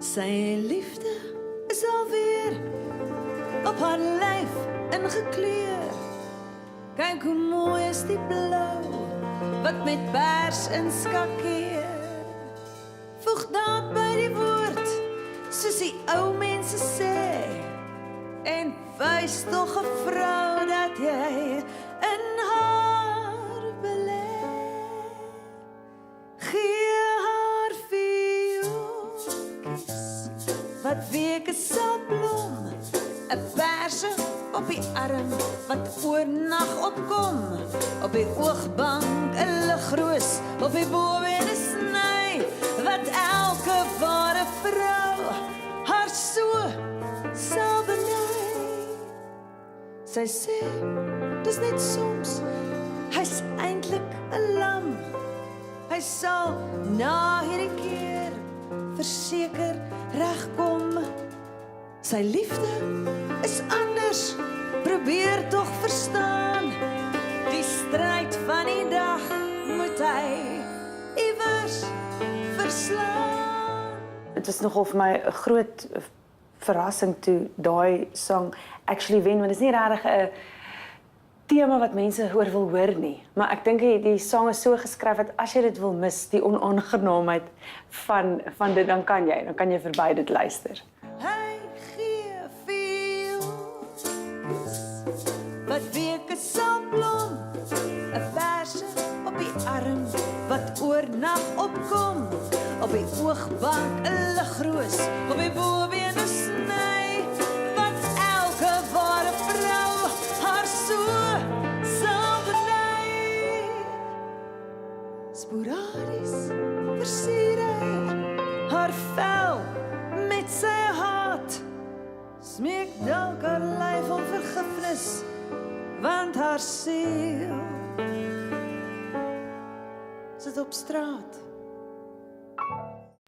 Sy liefde is alweer op haar lyf ingekleur. Kyk hoe mooi is die blou, wat met pers inskakeer. Voeg daad by die woord, soos die ou mense sê, en wys tog 'n vrou dat jy in haar belê. Gee haar viooltjies, wat weke sal blom, 'n perse op die arm, wat oornag opkom, op die oogbank 'n ligroos, op die bobene sny, wat elke ware vrou haar so sal beny. Sy sê, dis net soms, hy's eintlik 'n lam. Hy sal na hierdie keer verseker regkom. Sy liefde is anders, probeer tog verstaan. Die stryd van die dag moet hy iewers verslaan. Het was nogal vir my 'n groot verrassing toe daai song actually wen, want dit is nie regtig 'n tema wat mense oor wil hoor nie. Maar ek dink die song is so geskryf dat as jy dit wil mis, die onaangenaamheid van dit, dan kan jy verby dit luister. Hy gee veel, wat weke sal blom, 'n perse op die arm, wat oornag opkom, op die oogbank 'n ligroos, op die bobene sny, wat elke ware vrou haar so sal beny. Sporadies versier hy haar vel met sy haat, smeek dalk haar lyf om vergifnis, want haar siel sit op straat.